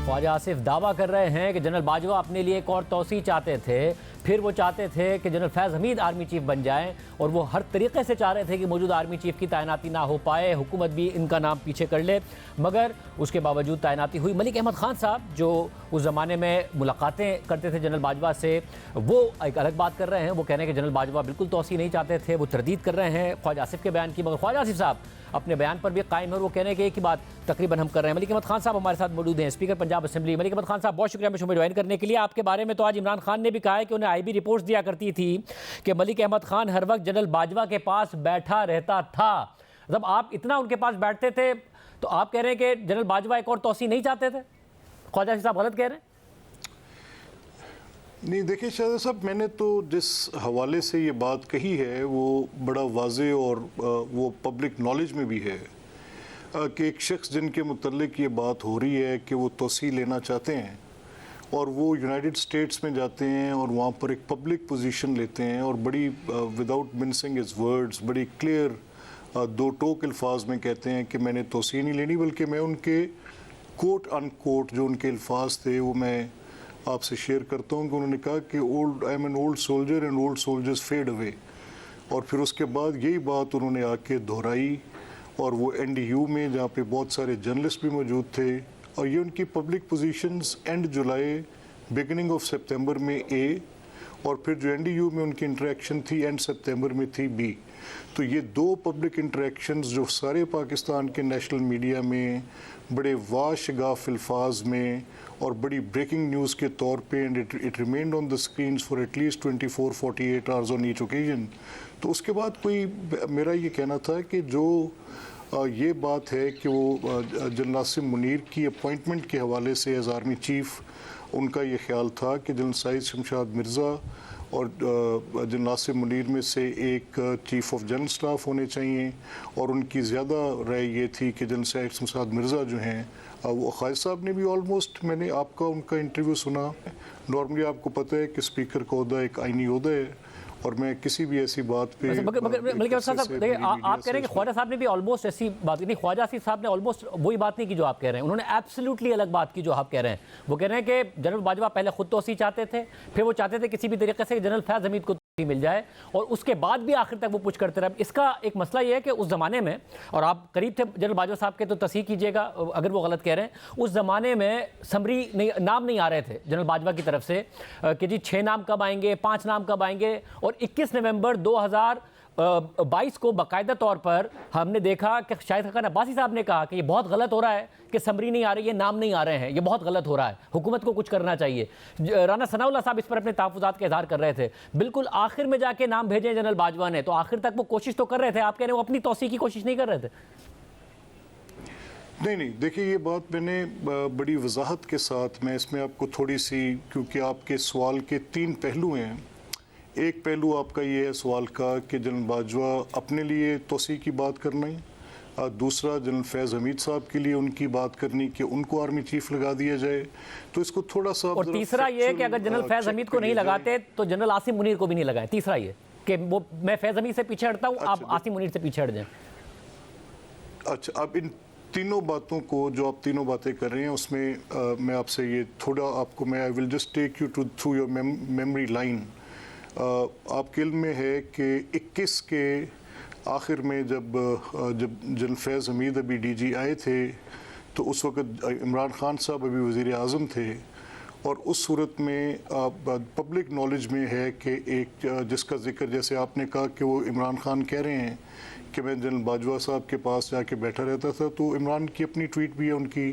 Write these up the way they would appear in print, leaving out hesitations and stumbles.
ख्वाजा आसिफ दावा कर रहे हैं कि जनरल बाजवा अपने लिए एक और तोसी चाहते थे, फिर वो चाहते थे कि जनरल फैज़ हमीद आर्मी चीफ बन जाएं और वो हर तरीके से चाह रहे थे कि मौजूदा आर्मी चीफ की तैनाती ना हो पाए, हुकूमत भी इनका नाम पीछे कर ले, मगर उसके बावजूद तैनाती हुई। मलिक अहमद ख़ान साहब जो उस ज़माने में मुलाकातें करते थे जनरल बाजवा से, वो एक अलग बात कर रहे हैं। वो कह रहे हैं कि जनरल बाजवा बिल्कुल तोसी नहीं चाहते थे, वो तरदीद कर रहे हैं ख्वाजा आसिफ के बयान की, मगर ख्वाजा आसिफ साहब अपने बयान पर भी कायम है और वो कहने के एक ही बात तकरीबन हम कर रहे हैं। मलिक अहमद खान साहब हमारे साथ मौजूद हैं, स्पीकर पंजाब असेंबली। मलिक अहमद खान साहब, बहुत शुक्रिया मुझे ज्वाइन करने के लिए। आपके बारे में तो आज इमरान खान ने भी कहा है कि उन्हें आईबी रिपोर्ट्स दिया करती थी कि मलिक अहमद खान हर वक्त जनरल बाजवा के पास बैठा रहता था। जब आप इतना उनके पास बैठते थे तो आप कह रहे हैं कि जनरल बाजवा एक और तोसी नहीं चाहते थे? ख्वाजा साहब गलत कह रहे हैं? नहीं, देखिए शाहज़ाद साहब, मैंने तो जिस हवाले से ये बात कही है वो बड़ा वाज़े और वो पब्लिक नॉलेज में भी है कि एक शख्स जिनके मुतल्लिक ये बात हो रही है कि वो तोसी लेना चाहते हैं और वो यूनाइटेड स्टेट्स में जाते हैं और वहाँ पर एक पब्लिक पोजीशन लेते हैं और बड़ी विदाउट मिन्सिंग हिज वर्ड्स, बड़ी क्लियर दो टोक अल्फाज में कहते हैं कि मैंने तोसी नहीं लेनी, बल्कि मैं उनके कोट अनकोट जो उनके अल्फाज थे वो मैं आपसे शेयर करता हूँ कि उन्होंने कहा कि I am an old soldier and old soldiers fade away. और फिर उसके बाद यही बात उन्होंने आके दोहराई और वो NDU में जहाँ पे बहुत सारे जर्नलिस्ट भी मौजूद थे, और ये उनकी public positions end July beginning of September में A, और फिर जो NDU में उनकी इंटरेक्शन थी एंड सितंबर में थी B। तो ये दो पब्लिक इंटरेक्शंस जो सारे पाकिस्तान के नेशनल मीडिया में बड़े वाशगाफ अल्फाज में और बड़ी ब्रेकिंग न्यूज़ के तौर पे, and it remained on the screens for at least 24-48 hours on each occasion. तो उसके बाद कोई, मेरा ये कहना था कि जो ये बात है कि वो जनरल नासिर मुनीर की अपॉइंटमेंट के हवाले से एज आर्मी चीफ उनका ये ख्याल था कि जनरल सईद शमशाद मिर्ज़ा और जनरल नासिर मुनीर में से एक चीफ़ ऑफ जनरल स्टाफ होने चाहिए, और उनकी ज़्यादा राय ये थी कि जनरल सईद शमशाद मिर्ज़ा जो हैं वो ख्वाजा साहब ने भी ऑलमोस्ट, मैंने आपका उनका इंटरव्यू सुना। नॉर्मली आपको पता है कि स्पीकर का ओहदा एक आइनी ओहदा है और मैं किसी भी ऐसी बात पे आप कह रहे हैं कि ख्वाजा साहब ने भी ऑलमोस्ट ऐसी बात नहीं, ख्वाजा आसिफ साहब ने ऑलमोस्ट वही बात नहीं की जो आप कह रहे हैं। उन्होंने एब्सोल्युटली अलग बात की जो आप कह रहे हैं। वो कह रहे हैं कि जनरल बाजवा पहले खुद तोसी चाहते थे, फिर वो चाहते थे किसी भी तरीके से जनरल फैज़ हमीद को मिल जाए, और उसके बाद भी आखिर तक वो पुश करते रहे। इसका एक मसला ये है कि उस ज़माने में, और आप करीब थे जनरल बाजवा साहब के तो तस्दीक कीजिएगा अगर वो गलत कह रहे हैं, उस ज़माने में समरी नहीं, नाम नहीं आ रहे थे जनरल बाजवा की तरफ से कि जी 6 नाम कब आएंगे, 5 नाम कब आएंगे। और 21 नवंबर 2022 को बाकायदा तौर पर हमने देखा कि शाहिद खान अब्बासी साहब ने कहा कि ये बहुत गलत हो रहा है कि समरी नहीं आ रही है, नाम नहीं आ रहे हैं, ये बहुत गलत हो रहा है, हुकूमत को कुछ करना चाहिए। राना सनाउल्लाह साहब इस पर अपने तहफ़्फ़ुज़ात का इज़हार कर रहे थे। बिल्कुल आखिर में जाके नाम भेजे जनरल बाजवा ने, तो आखिर तक वो कोशिश तो कर रहे थे। आप कह रहे हैं वो अपनी तौसीक़ की कोशिश नहीं कर रहे थे? नहीं, देखिए ये बात मैंने बड़ी वजाहत के साथ, मैं इसमें आपको थोड़ी सी, क्योंकि आपके सवाल के 3 पहलू हैं। एक पहलू आपका ये है सवाल का कि जनरल बाजवा अपने लिए तोसी की बात करना है, दूसरा जनरल फैज़ हमीद साहब के लिए उनकी बात करनी कि उनको आर्मी चीफ लगा दिया जाए। तो इसको थोड़ा सा, और तीसरा ये कि अगर जनरल फैज़ हमीद को नहीं लगाते तो जनरल आसिम मुनीर को भी नहीं लगाए। तीसरा ये कि वो, मैं फैज़ हमीद से पीछे हटता हूँ, आप आसिम मुनीर से पीछे हट जाएं। अच्छा, अब इन तीनों बातों को, जो आप तीनों बातें कर रहे हैं, उसमें मैं आपसे ये थोड़ा आपको, मैं I will just take you through your memory lane. आपके इल्म में है कि 21 के आखिर में जब जनरल फैज़ हमीद अभी DG आए थे, तो उस वक़्त इमरान खान साहब अभी वज़ीर आज़म थे, और उस सूरत में पब्लिक नॉलेज में है कि एक जिसका जिक्र, जैसे आपने कहा कि वो इमरान खान कह रहे हैं कि मैं जनरल बाजवा साहब के पास जाके बैठा रहता था, तो इमरान की अपनी ट्वीट भी है उनकी,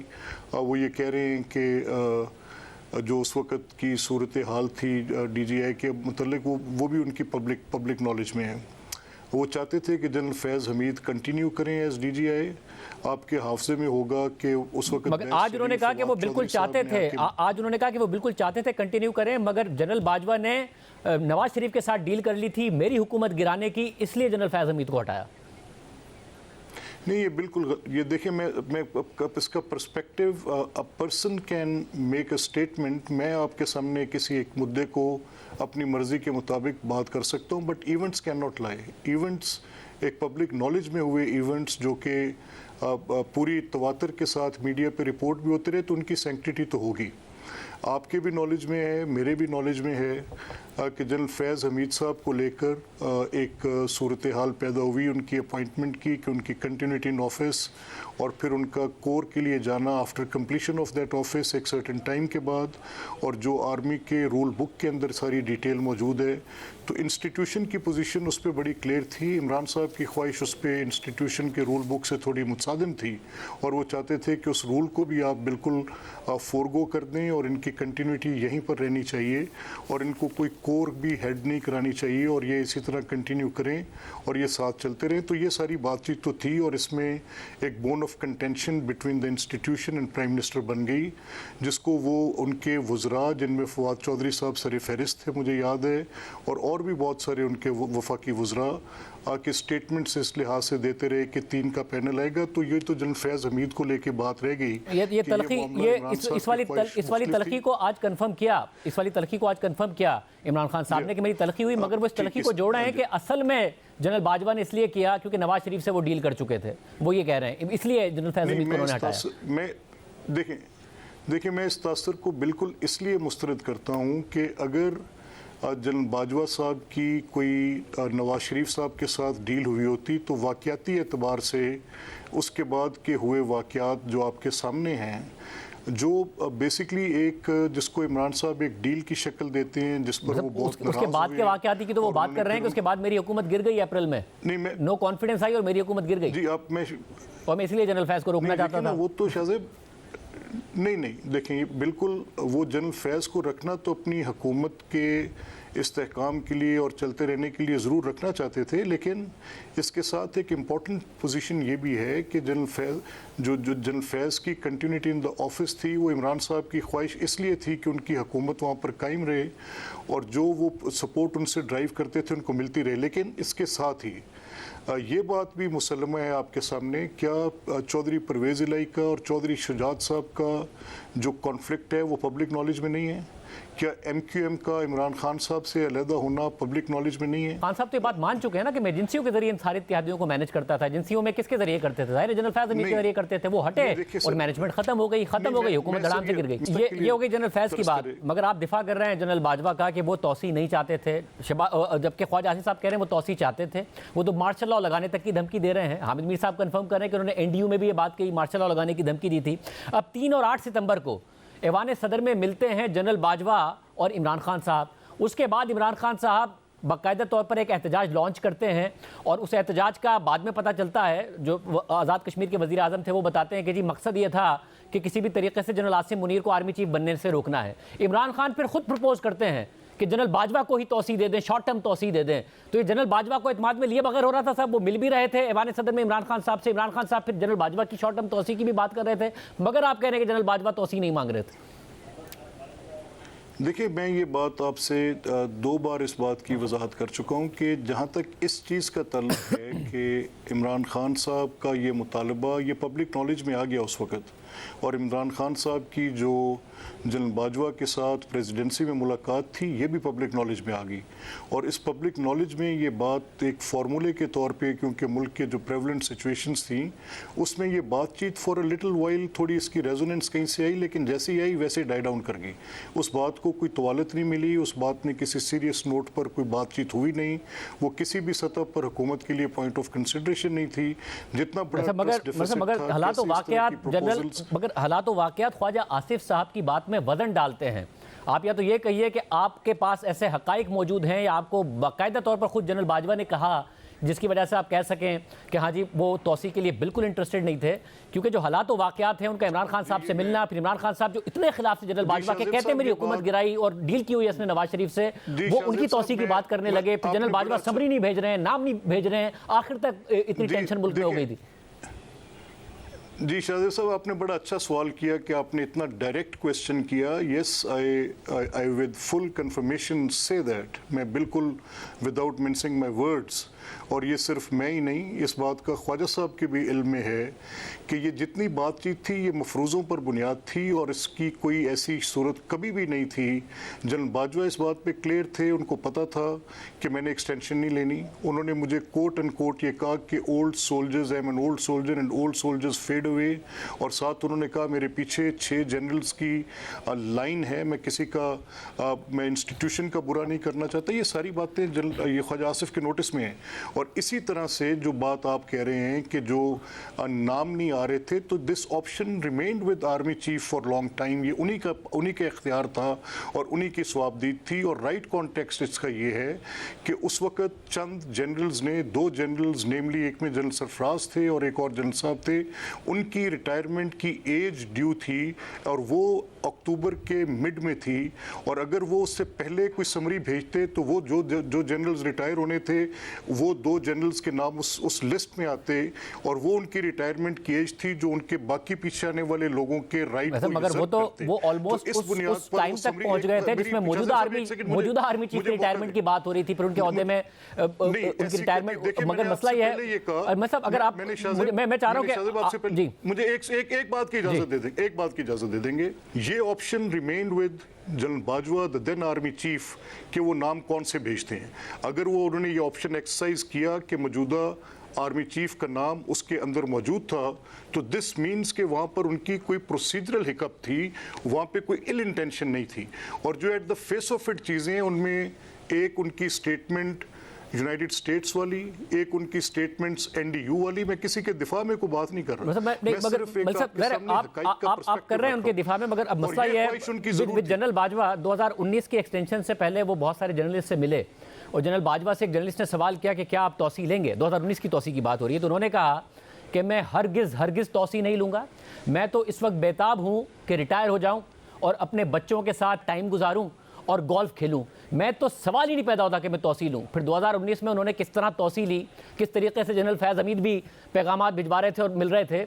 वो ये कह रहे हैं कि जो उस वक़्त की सूरत हाल थी DGI के मुतल्लिक, वो भी उनकी पब्लिक नॉलेज में है। वो चाहते थे कि जनरल फैज़ हमीद कंटिन्यू करें एज DGI। आपके हाफजे में होगा कि उस वक्त, मगर आज उन्होंने कहा कि वो बिल्कुल चाहते थे, आज उन्होंने कहा कि वो बिल्कुल चाहते थे कंटिन्यू करें, मगर जनरल बाजवा ने नवाज शरीफ के साथ डील कर ली थी मेरी हुकूमत गिराने की, इसलिए जनरल फैज़ हमीद को हटाया। नहीं, ये बिल्कुल, ये देखिए, मैं इसका perspective, a person can make a statement. मैं आपके सामने किसी एक मुद्दे को अपनी मर्ज़ी के मुताबिक बात कर सकता हूँ, but events can not lie. Events एक पब्लिक नॉलेज में हुए इवेंट्स जो कि पूरी तवातर के साथ मीडिया पे रिपोर्ट भी होते रहे, तो उनकी सैंक्टिटी तो होगी। आपके भी नॉलेज में है, मेरे भी नॉलेज में है कि जनरल फैज़ हमीद साहब को लेकर एक सूरत हाल पैदा हुई उनकी अपॉइंटमेंट की, कि उनकी कंटिन्यूटी इन ऑफिस और फिर उनका कोर के लिए जाना after completion of that office एक सर्टेन टाइम के बाद, और जो आर्मी के रूल बुक के अंदर सारी डिटेल मौजूद है। तो इंस्टीट्यूशन की पोजीशन उस पर बड़ी क्लियर थी। इमरान साहब की ख्वाहिश उस पर इंस्टीट्यूशन के रूल बुक से थोड़ी मुतसादिम थी, और वो चाहते थे कि उस रूल को भी आप बिल्कुल फोरगो कर दें और इनकी कंटिन्यूटी यहीं पर रहनी चाहिए, और इनको कोई कोर भी हेड नहीं करानी चाहिए, और ये इसी तरह कंटिन्यू करें और ये साथ चलते रहें। तो ये सारी बातचीत तो थी, और इसमें एक bone of contention between the institution and prime minister बन गई, जिसको वो उनके वज़रा, जिनमें फवाद चौधरी साहब सर फहरिस्त थे मुझे याद है, और भी बहुत सारे उनके वफाकी वज़रा के स्टेटमेंट्स इस लिहाज से देते रहे कि 3 का पैनल आएगा। तो ये तो जनरल फैज़ हमीद को लेके बात रह गई। ये तलखी, इस वाली तलखी को आज कंफर्म किया इमरान खान साहब ने कि मेरी तलखी हुई, मगर वो इस तलखी को जोड़ रहे हैं कि असल में जनरल बाजवा ने इसलिए किया क्योंकि नवाज शरीफ से वो डील कर चुके थे, वो ये कह रहे हैं, इसलिए जनरल फैज़ हमीद को उन्होंने हटाया। देखिए मैं इस तासर को बिल्कुल इसलिए मुस्तरद करता हूँ कि अगर जनरल बाजवा साहब की कोई नवाज शरीफ साहब के साथ डील हुई होती, तो वाक़याती एतबार से उसके बाद के हुए वाक़यात जो आपके सामने हैं, जो बेसिकली एक जिसको इमरान साहब एक डील की शक्ल देते हैं, जिस पर वो बहुत उसके बाद के वाक़यात की तो वो बात कर रहे हैं कि उसके बाद मेरी हुकूमत गिर गई अप्रैल में, नहीं मैं नो कॉन्फिडेंस आई और मेरी हुकूमत गिर गई जी। आप मैं और मैं इसलिए जनरल फैज़ को रोकना चाहता था। वो तो शायद नहीं देखें, बिल्कुल वो जनरल फैज़ को रखना तो अपनी हुकूमत के इस्तेहकाम के लिए और चलते रहने के लिए ज़रूर रखना चाहते थे, लेकिन इसके साथ एक इम्पॉर्टेंट पोजीशन ये भी है कि जनरल जनरल फैज़ की कंटिन्यूटी इन द ऑफिस थी, वो इमरान साहब की ख्वाहिश इसलिए थी कि उनकी हुकूमत वहाँ पर कायम रहे और जो वो सपोर्ट उनसे ड्राइव करते थे उनको मिलती रहे। लेकिन इसके साथ ही ये बात भी मुसल्लमा है आपके सामने, क्या चौधरी परवेज़ इलाही का और चौधरी शुजात साहब का जो कॉन्फ्लिक्ट है वो पब्लिक नॉलेज में नहीं है? क्या MQM का इमरान खान साहब से अलहदा होना पब्लिक नॉलेज में नहीं है? खान साहब तो ये बात मान चुके हैं ना कि मैं एजेंसियों के जरिए इन सारे इत्तेहादियों को मैनेज करता था। एजेंसियों में किसके जरिए करते थे? जाहिर है जनरल फैज़ हमीद के जरिए करते थे, वो हटे और मैनेजमेंट खत्म हो गई, हुकूमत धड़ाम से गिर गई। ये हो गई जनरल फैज़ की बात। मगर आप दिफा कर रहे हैं जनरल बाजवा का कि वो तौसी नहीं चाहते थे, जबकि ख्वाजा आसिफ साहब कह रहे हैं वो तौसी चाहते थे, वो तो मार्शल लॉ लगाने तक की धमकी दे रहे हैं। हामिद मीर साहब कंफर्म कर रहे हैं कि उन्होंने NDU में भी ये बात कही, मार्शल लॉ लगाने की धमकी दी थी। अब 3 और 8 सितंबर को ऐवान सदर में मिलते हैं जनरल बाजवा और इमरान खान साहब। उसके बाद इमरान खान साहब बाकायदा तौर पर एक एहतजाज लॉन्च करते हैं, और उस एहतजाज का बाद में पता चलता है, जो आज़ाद कश्मीर के वज़ीर आज़म थे वो बताते हैं कि जी मकसद ये था कि किसी भी तरीके से जनरल आसिम मुनीर को आर्मी चीफ बनने से रोकना है। इमरान खान फिर खुद प्रपोज करते हैं कि जनरल बाजवा को ही तौसी दे दें, शॉर्ट टर्म तौसी दे दें। तो ये जनरल बाजवा को एतमाद में लिए बगैर हो रहा था साहब। वो मिल भी रहे थे ऐवान सदर में इमरान खान साहब से, इमरान खान साहब फिर जनरल बाजवा की शॉर्ट टर्म तौसी की भी बात कर रहे थे, मगर आप कह रहे हैं कि जनरल बाजवा तौसी नहीं मांग रहे थे। देखिए मैं ये बात आपसे 2 बार इस बात की वजाहत कर चुका हूँ कि जहाँ तक इस चीज़ का ताल्लुक है कि इमरान खान साहब का ये मुतालबा ये पब्लिक नॉलेज में आ गया उस वक़्त, और इमरान खान साहब की जो जनरल बाजवा के साथ प्रेसिडेंसी में मुलाकात थी ये भी पब्लिक नॉलेज में आ गई। और इस पब्लिक नॉलेज में ये बात एक फार्मूले के तौर पे, क्योंकि मुल्क के जो प्रेवलेंट सिचुएशंस थी उसमें ये बातचीत फॉर अ लिटिल वाइल थोड़ी इसकी रेजोनेंस कहीं से आई, लेकिन जैसे ही आई वैसे डाई डाउन कर गई। उस बात को कोई तवालत नहीं मिली, उस बात ने किसी सीरियस नोट पर कोई बातचीत हुई नहीं, वो किसी भी सतह पर हुकूमत के लिए पॉइंट ऑफ कंसिडरेशन नहीं थी। जितना बड़ा मगर हालात वाक़यात ख्वाजा आसिफ साहब की बात में वजन डालते हैं। आप या तो ये कहिए कि आपके पास ऐसे हकाइक मौजूद हैं, या आपको बाकायदा तौर पर खुद जनरल बाजवा ने कहा जिसकी वजह से आप कह सकें कि हाँ जी वो तौसी के लिए बिल्कुल इंटरेस्टेड नहीं थे, क्योंकि जो हालात वाक़यात हैं उनका इमरान खान साहब से मिलना, फिर इमरान खान साहब जो इतने खिलाफ से जनरल बाजवा के कहते हैं मेरी हुकूमत गिराई और डील की हुई इसने नवाज शरीफ से, वो उनकी तौसी की बात करने लगे। फिर जनरल बाजवा समरी नहीं भेज रहे हैं, नाम नहीं भेज रहे हैं, आखिर तक इतनी टेंशन मुल्क में हो गई थी। जी शाहजेब साहब, आपने बड़ा अच्छा सवाल किया कि आपने इतना डायरेक्ट क्वेश्चन किया। Yes, I with full confirmation say that, मैं बिल्कुल विदाउट मिंसिंग माय वर्ड्स, और ये सिर्फ मैं ही नहीं, इस बात का ख्वाजा साहब के भी इल्म में है कि ये जितनी बातचीत थी ये मफरूज़ों पर बुनियाद थी और इसकी कोई ऐसी सूरत कभी भी नहीं थी। जनरल बाजवा इस बात पे क्लियर थे, उनको पता था कि मैंने एक्सटेंशन नहीं लेनी। उन्होंने मुझे कोट एंड कोट ये कहा कि old soldiers, I am an old soldier and old soldiers fade away, और साथ उन्होंने कहा मेरे पीछे 6 जनरल्स की लाइन है, मैं किसी का मैं इंस्टीट्यूशन का बुरा नहीं करना चाहता। ये सारी बातें ये ख्वाजा आसिफ के नोटिस में हैं। और इसी तरह से जो बात आप कह रहे हैं कि जो नाम नहीं आ रहे थे, तो this option remained with army chief for long time. ये उन्हीं का इख्तियार था और उन्हीं की स्वाबदीद थी। और राइट कॉन्टेक्स्ट इसका ये है कि उस वक़्त चंद जनरल्स ने, 2 जनरल्स नेमली, एक में जनरल सरफराज थे और एक और जनरल साहब थे, उनकी रिटायरमेंट की एज ड्यू थी और वो अक्टूबर के मिड में थी। और अगर वो उससे पहले कोई समरी भेजते तो वो जो जनरल्स रिटायर होने थे वो 2 जनरल्स के नाम उस लिस्ट में आते और वो उनकी रिटायरमेंट की एज थी जो उनके बाकी पीछे आने वाले लोगों के राइट को मगर वो ऑलमोस्ट उस टाइम तक पहुंच गए थे जिसमें मौजूदा आर्मी चीफ की रिटायरमेंट की बात हो रही थी, फिर उनके ओहदे में उनकी रिटायरमेंट। मगर मसला ये है, मतलब अगर आप, मैं चाह रहा हूं कि जी मुझे एक बात की इजाजत दे देंगे। ये option remained with general Bajwa, the then army chief, कि वो नाम कौन से भेजते हैं। अगर वो उन्होंने ये ऑप्शन एक्सरसाइज किया कि मौजूदा आर्मी चीफ का नाम उसके अंदर मौजूद था, तो दिस मीन्स कि वहाँ पर उनकी कोई प्रोसीजरल हिकअप थी, वहाँ पे कोई इल इंटेंशन नहीं थी। और जो at the face of it चीज़ें हैं, उनमें एक उनकी स्टेटमेंट यूनाइटेड स्टेट्स वाली, एक उनकी स्टेटमेंट्स एनडीयू वाली, मैं किसी के दिफा में कोई बात नहीं कर रहा। आप कर रहे हैं उनके दिफा में, मगर अब मसला ये है विद जनरल बाजवा 2019 के एक्सटेंशन से पहले वो बहुत सारे जर्नलिस्ट से मिले और जनरल बाजवा से एक जर्नलिस्ट ने सवाल किया कि क्या आप तौसी लेंगे। 2019 की तौसी की बात हो रही है, तो उन्होंने कहा कि मैं हरगिज़ तौसी नहीं लूँगा, मैं तो इस वक्त बेताब हूँ कि रिटायर हो जाऊँ और अपने बच्चों के साथ टाइम गुजारूँ और गोल्फ खेलूं। मैं तो सवाल ही नहीं पैदा होता कि मैं तौसी लूं। फिर 2019 में उन्होंने किस तरह तौसी ली, किस तरीके से जनरल फैज़ हमीद भी पैगामात भिजवा रहे थे और मिल रहे थे,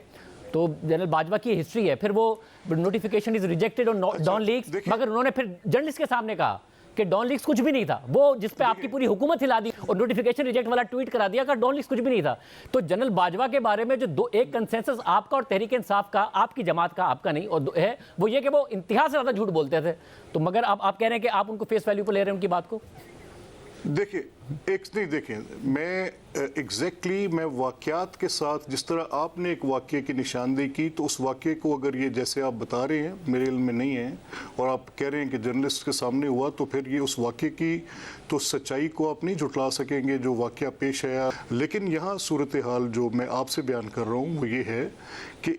तो जनरल बाजवा की हिस्ट्री है। फिर वो notification is rejected on don leaks, मगर उन्होंने फिर जर्नलिस्ट के सामने कहा कि डॉन लीक्स कुछ भी नहीं था, वो जिस पे आपकी पूरी हुकूमत हिला दी और नोटिफिकेशन रिजेक्ट वाला ट्वीट करा दिया कि डॉन लीक्स कुछ भी नहीं था। तो जनरल बाजवा के बारे में जो एक कंसेंसस आपका और तहरीक इंसाफ का, आपकी जमात का, आपका नहीं, और है वो ये कि वो इंतहा से ज़्यादा झूठ बोलते थे। तो मगर आप कह रहे हैं कि आप उनको फेस वैल्यू पर ले रहे हैं उनकी बात को। देखिए मैं एग्जैक्टली मैं वाक़यात के साथ, जिस तरह आपने एक वाक़े की निशानदेही की, तो उस वाक़े को अगर ये जैसे आप बता रहे हैं मेरे इल्म में नहीं है और आप कह रहे हैं कि जर्नलिस्ट के सामने हुआ, तो फिर ये उस वाक़े की तो सच्चाई को आप नहीं झुठला सकेंगे जो वाक़या पेश आया। लेकिन यहाँ सूरत हाल जो मैं आपसे बयान कर रहा हूँ वो ये है कि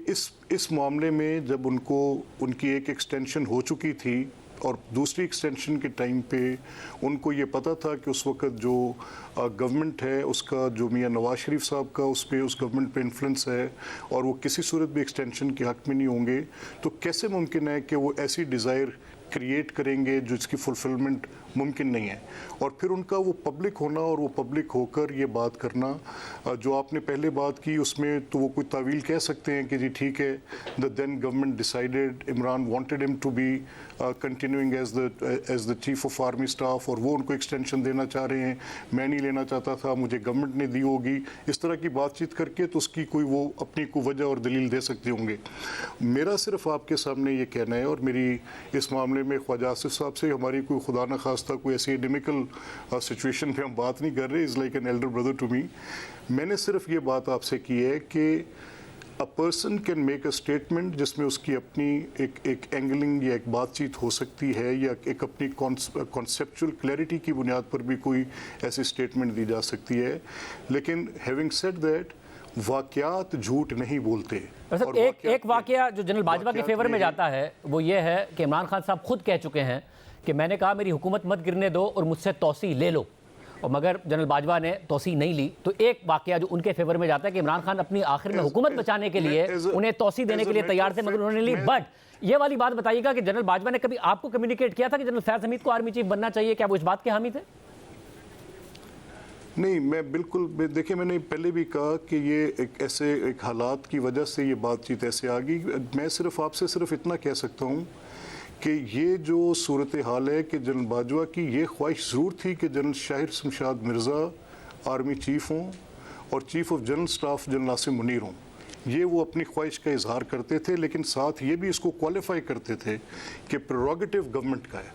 इस मामले में जब उनकी एक एक्सटेंशन हो चुकी थी और दूसरी एक्सटेंशन के टाइम पे उनको ये पता था कि उस वक्त जो गवर्नमेंट है उसका, जो मियां नवाज शरीफ साहब का उस गवर्नमेंट पे इन्फ्लुएंस है और वो किसी सूरत भी एक्सटेंशन के हक में नहीं होंगे, तो कैसे मुमकिन है कि वो ऐसी डिज़ायर क्रिएट करेंगे जिसकी फुलफिलमेंट मुमकिन नहीं है। और फिर उनका वो पब्लिक होना और वो पब्लिक होकर ये बात करना, जो आपने पहले बात की उसमें तो वो कोई तावील कह सकते हैं कि जी ठीक है, the then government decided Imran wanted him to be continuing as the chief of army staff और वो उनको एक्सटेंशन देना चाह रहे हैं, मैं नहीं लेना चाहता था, मुझे गवर्नमेंट ने दी होगी। इस तरह की बातचीत करके तो उसकी कोई वो अपनी कोई वजह और दलील दे सकते होंगे। मेरा सिर्फ आपके सामने ये कहना है, और मेरी इस मामले में ख्वाजा आसिफ साहब से हमारी कोई खुदा न खास्ता कोई ऐसी एडिमिकल सिचुएशन पे हम बात नहीं कर रहे, is like an elder brother to me. मैंने सिर्फ ये बात आपसे की है कि a person can make a statement जिसमें उसकी अपनी एक एंगलिंग या एक बातचीत हो सकती है या एक अपनी कॉन्सेप्चुअल क्लैरिटी की बुनियाद पर भी कोई ऐसी स्टेटमेंट दी जा सकती है। लेकिन हैविंग सेड दैट, वाकयात झूठ नहीं बोलते। और एक वाकया जो जनरल बाजवा के फेवर में जाता है वो ये है कि इमरान खान साहब खुद कह चुके हैं कि मैंने कहा मेरी हुकूमत मत गिरने दो और मुझसे तौसी ले लो, और मगर जनरल बाजवा ने तौसी नहीं ली। तो एक वाकया जो उनके फेवर में जाता है कि इमरान खान अपनी आखिर में हुकूमत बचाने के लिए उन्हें तौसी देने के लिए तैयार थे, मगर उन्होंने ली। बट ये वाली बात बताइएगा कि जनरल बाजवा ने कभी आपको कम्युनिकेट किया था कि जनरल फैज हमीद को आर्मी चीफ बनना चाहिए? क्या वो इस बात के हामी थे? नहीं, मैं बिल्कुल देखिए, मैंने पहले भी कहा कि ये एक ऐसे एक हालात की वजह से ये बातचीत ऐसे आ गई। मैं सिर्फ आपसे सिर्फ इतना कह सकता हूँ कि ये जो सूरत हाल है कि जनरल बाजवा की ये ख्वाहिश ज़रूर थी कि general Shahir Shamshad Mirza army chief हों और chief of general staff general Nasim Munir हों। ये वो अपनी ख्वाहिश का इजहार करते थे, लेकिन साथ ये भी इसको क्वालिफाई करते थे कि प्रेरोगेटिव गवर्नमेंट का है।